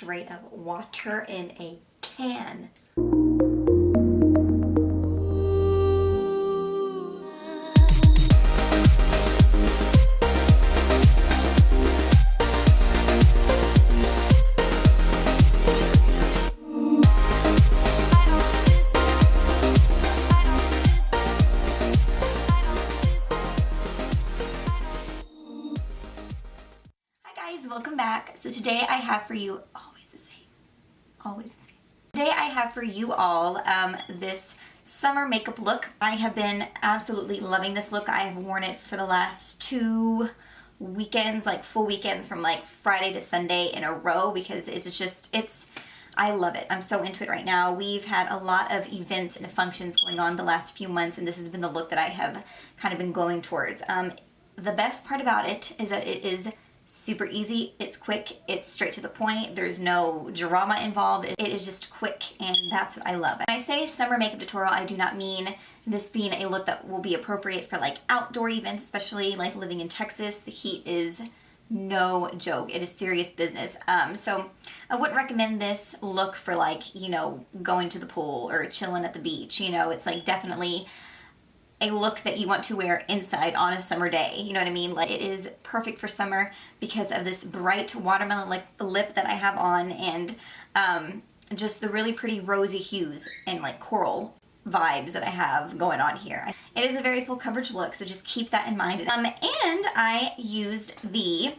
straight up water in a can. Welcome back. So today I have for you, always the same. Today I have for you all this summer makeup look. I have been absolutely loving this look. I have worn it for the last 2 weekends, like full weekends from like Friday to Sunday in a row, because I love it. I'm so into it right now. We've had a lot of events and functions going on the last few months, and this has been the look that I have kind of been going towards. The best part about it is that it is super easy, it's quick, it's straight to the point, there's no drama involved, it is just quick, and that's what I love. When I say summer makeup tutorial, I do not mean this being a look that will be appropriate for like outdoor events, especially like living in Texas. The heat is no joke, it is serious business. So I wouldn't recommend this look for like, you know, going to the pool or chilling at the beach. You know, it's like definitely a look that you want to wear inside on a summer day. You know what I mean? Like, it is perfect for summer because of this bright watermelon like lip that I have on, and just the really pretty rosy hues and like coral vibes that I have going on here. It is a very full coverage look, so just keep that in mind. And I used the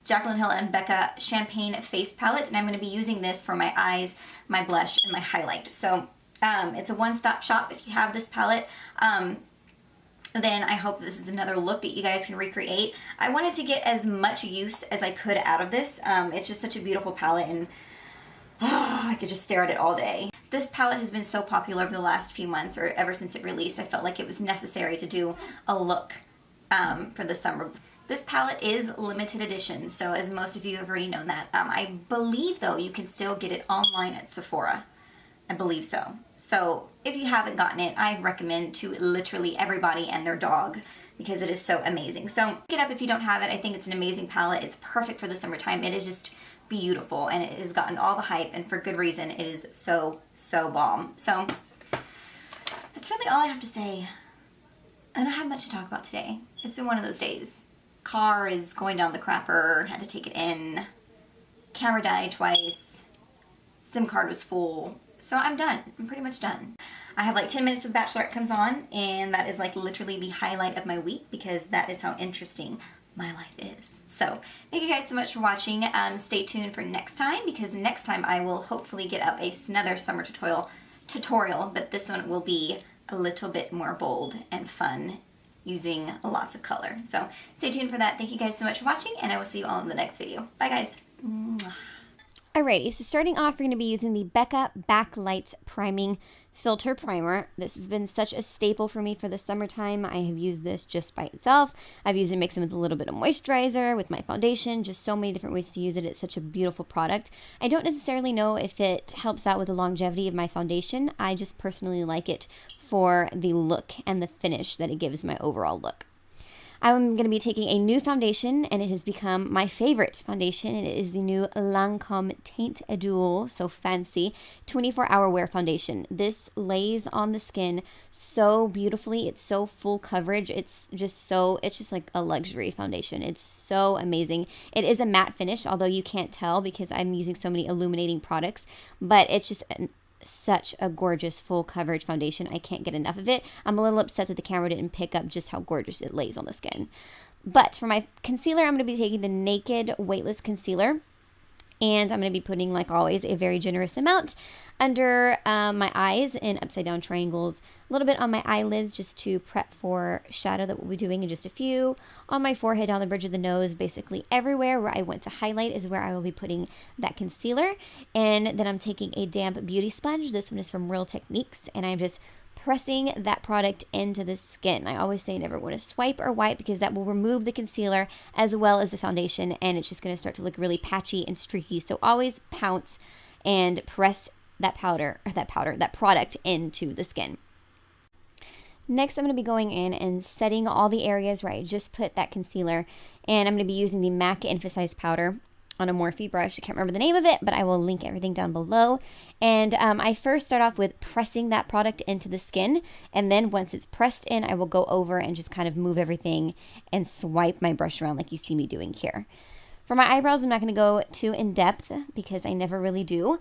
Jaclyn Hill and Becca Champagne Face Palette, and I'm going to be using this for my eyes, my blush, and my highlight. So it's a one-stop shop. If you have this palette, then I hope this is another look that you guys can recreate. I wanted to get as much use as I could out of this. It's just such a beautiful palette, and I could just stare at it all day. This palette has been so popular over the last few months, or ever since it released. I felt like it was necessary to do a look for the summer. This palette is limited edition, so as most of you have already known that. I believe, though, you can still get it online at Sephora. I believe so. So if you haven't gotten it, I recommend to literally everybody and their dog, because it is so amazing. So pick it up if you don't have it. I think it's an amazing palette. It's perfect for the summertime. It is just beautiful, and it has gotten all the hype, and for good reason. It is so, so bomb. So that's really all I have to say. I don't have much to talk about today. It's been one of those days. Car is going down the crapper, had to take it in. Camera died twice. SIM card was full. So I'm done. I'm pretty much done. I have like 10 minutes of Bachelorette comes on, and that is like literally the highlight of my week, because that is how interesting my life is. So thank you guys so much for watching. Stay tuned for next time, because next time I will hopefully get up another summer tutorial, but this one will be a little bit more bold and fun, using lots of color. So stay tuned for that. Thank you guys so much for watching, and I will see you all in the next video. Bye guys. Mwah. Alrighty, so starting off, we're going to be using the Becca Backlight Priming Filter Primer. This has been such a staple for me for the summertime. I have used this just by itself. I've used it mixed in with a little bit of moisturizer, with my foundation, just so many different ways to use it. It's such a beautiful product. I don't necessarily know if it helps out with the longevity of my foundation. I just personally like it for the look and the finish that it gives my overall look. I'm going to be taking a new foundation, and it has become my favorite foundation. It is the new Lancôme Teint Idole, so fancy, 24-hour wear foundation. This lays on the skin so beautifully. It's so full coverage. It's just like a luxury foundation. It's so amazing. It is a matte finish, although you can't tell because I'm using so many illuminating products, but it's just such a gorgeous full coverage foundation. I can't get enough of it. I'm a little upset that the camera didn't pick up just how gorgeous it lays on the skin. But for my concealer, I'm going to be taking the Naked Weightless Concealer. And I'm going to be putting, like always, a very generous amount under my eyes in upside down triangles, a little bit on my eyelids just to prep for shadow that we'll be doing in just a few, on my forehead, down the bridge of the nose, basically everywhere where I want to highlight is where I will be putting that concealer. And then I'm taking a damp beauty sponge. This one is from Real Techniques, and I'm just pressing that product into the skin. I always say never want to swipe or wipe, because that will remove the concealer as well as the foundation, and it's just going to start to look really patchy and streaky. So always pounce and press that product into the skin. Next, I'm going to be going in and setting all the areas where I just put that concealer, and I'm going to be using the MAC Emphasized Powder. on a Morphe brush. I can't remember the name of it, but I will link everything down below. And I first start off with pressing that product into the skin, and then once it's pressed in, I will go over and just kind of move everything and swipe my brush around like you see me doing here. For my eyebrows, I'm not going to go too in depth because I never really do,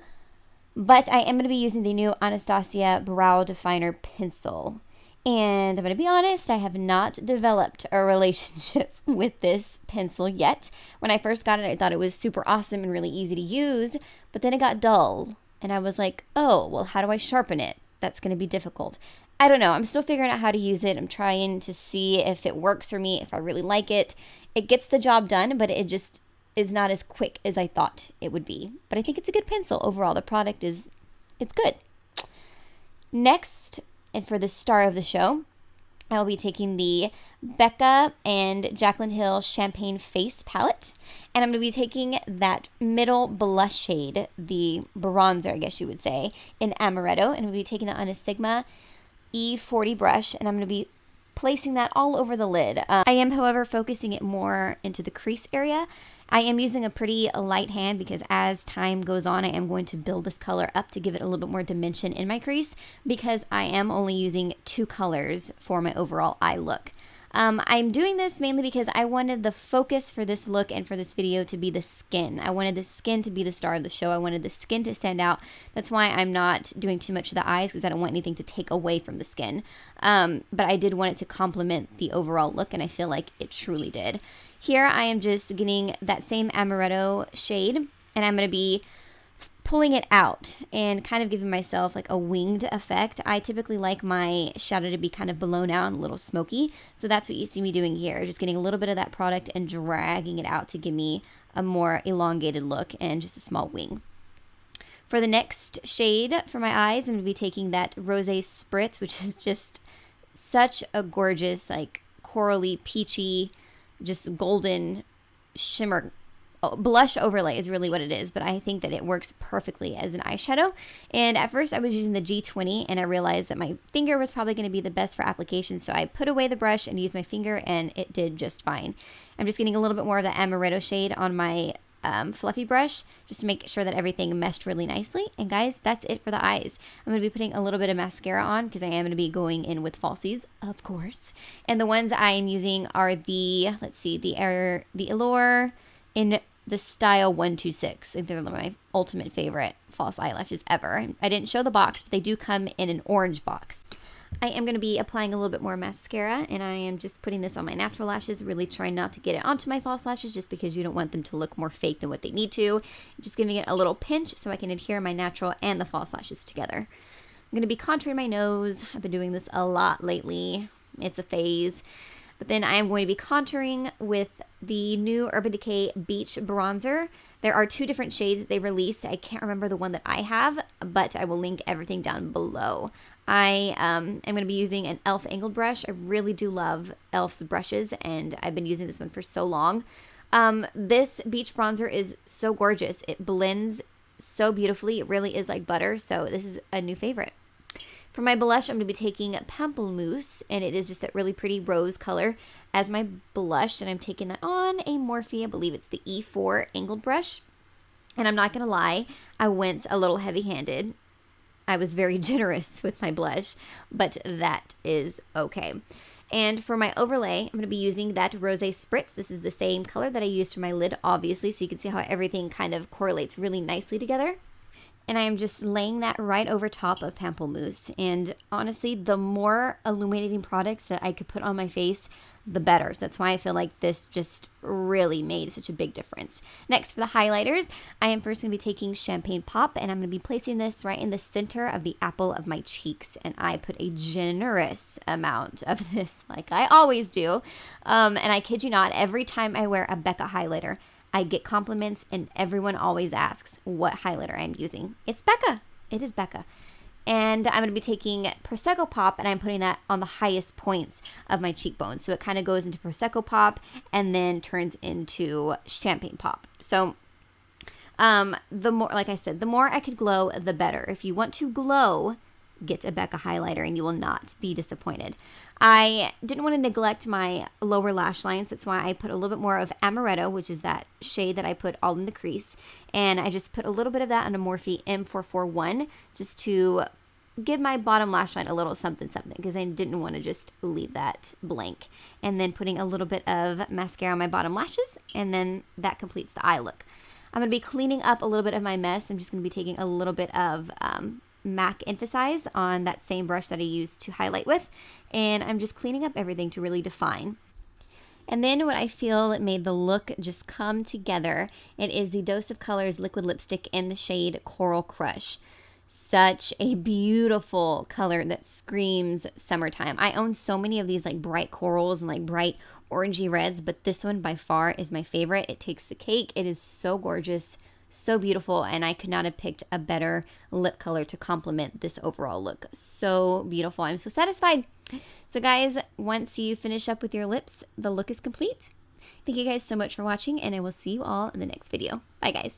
but I am going to be using the new Anastasia Brow Definer Pencil. And I'm going to be honest, I have not developed a relationship with this pencil yet. When I first got it, I thought it was super awesome and really easy to use, but then it got dull. And I was like, oh, well, how do I sharpen it? That's going to be difficult. I don't know. I'm still figuring out how to use it. I'm trying to see if it works for me, if I really like it. It gets the job done, but it just is not as quick as I thought it would be. But I think it's a good pencil overall. The product it's good. Next, and for the star of the show, I will be taking the Becca and Jaclyn Hill Champagne Face Palette. And I'm going to be taking that middle blush shade, the bronzer, I guess you would say, in Amaretto. And we'll be taking that on a Sigma E40 brush. And I'm going to be placing that all over the lid. I am, however, focusing it more into the crease area. I am using a pretty light hand because as time goes on, I am going to build this color up to give it a little bit more dimension in my crease because I am only using 2 colors for my overall eye look. I'm doing this mainly because I wanted the focus for this look and for this video to be the skin. I wanted the skin to be the star of the show. I wanted the skin to stand out. That's why I'm not doing too much of the eyes because I don't want anything to take away from the skin. But I did want it to complement the overall look, and I feel like it truly did. Here I am just getting that same Amaretto shade, and I'm going to be pulling it out and kind of giving myself like a winged effect. I typically like my shadow to be kind of blown out and a little smoky, so that's what you see me doing here, just getting a little bit of that product and dragging it out to give me a more elongated look and just a small wing. For the next shade for my eyes, I'm going to be taking that Rosé Spritz, which is just such a gorgeous, like corally, peachy, just golden shimmer. Blush overlay is really what it is, but I think that it works perfectly as an eyeshadow. And at first I was using the G20 and I realized that my finger was probably going to be the best for application, so I put away the brush and used my finger and it did just fine. I'm just getting a little bit more of the Amaretto shade on my fluffy brush just to make sure that everything meshed really nicely. And guys, that's it for the eyes. I'm going to be putting a little bit of mascara on because I am going to be going in with falsies, of course. And the ones I am using are the, let's see, the Eylure in the style 126. I think they're my ultimate favorite false eyelashes ever. I didn't show the box, but they do come in an orange box. I am going to be applying a little bit more mascara, and I am just putting this on my natural lashes, really trying not to get it onto my false lashes just because you don't want them to look more fake than what they need to. Just giving it a little pinch so I can adhere my natural and the false lashes together. I'm going to be contouring my nose. I've been doing this a lot lately. It's a phase. But then I am going to be contouring with the new Urban Decay Beach Bronzer. There are 2 different shades that they released. I can't remember the one that I have, but I will link everything down below. I am going to be using an e.l.f. angled brush. I really do love e.l.f.'s brushes, and I've been using this one for so long. This beach bronzer is so gorgeous. It blends so beautifully. It really is like butter, so this is a new favorite. For my blush, I'm going to be taking Pamplemousse, and it is just that really pretty rose color as my blush, and I'm taking that on a Morphe, I believe it's the E4 angled brush. And I'm not going to lie, I went a little heavy-handed. I was very generous with my blush, but that is okay. And for my overlay, I'm going to be using that Rosé Spritz. This is the same color that I used for my lid, obviously, so you can see how everything kind of correlates really nicely together. And I am just laying that right over top of Pamplemousse. And honestly, the more illuminating products that I could put on my face, the better. So that's why I feel like this just really made such a big difference. Next, for the highlighters, I am first going to be taking Champagne Pop, and I'm going to be placing this right in the center of the apple of my cheeks. And I put a generous amount of this, like I always do. And I kid you not, every time I wear a Becca highlighter, I get compliments, and everyone always asks what highlighter I'm using. It's Becca. It is Becca. And I'm going to be taking Prosecco Pop, and I'm putting that on the highest points of my cheekbones. So it kind of goes into Prosecco Pop and then turns into Champagne Pop. So the more, like I said, the more I could glow, the better. If you want to glow, get a Becca highlighter and you will not be disappointed. I didn't want to neglect my lower lash lines. That's why I put a little bit more of Amaretto, which is that shade that I put all in the crease. And I just put a little bit of that on a Morphe M441 just to give my bottom lash line a little something because I didn't want to just leave that blank. And then putting a little bit of mascara on my bottom lashes, and then that completes the eye look. I'm going to be cleaning up a little bit of my mess. I'm just going to be taking a little bit of MAC Emphasize on that same brush that I used to highlight with, and I'm just cleaning up everything to really define. And then what I feel made the look just come together, it is the Dose of Colors liquid lipstick in the shade Coral Crush. Such a beautiful color that screams summertime. I own so many of these like bright corals and like bright orangey reds, but this one by far is my favorite. It takes the cake. It is so gorgeous, so beautiful, and I could not have picked a better lip color to complement this overall look. So beautiful. I'm so satisfied. So guys, once you finish up with your lips, the look is complete. Thank you guys so much for watching, and I will see you all in the next video. Bye guys.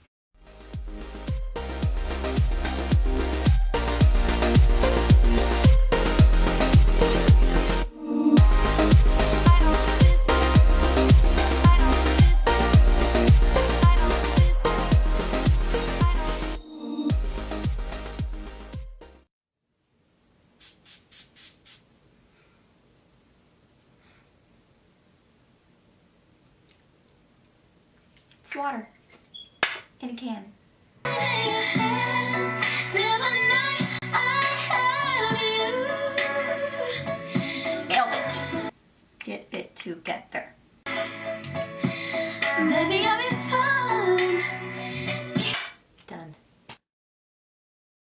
It's water in a can.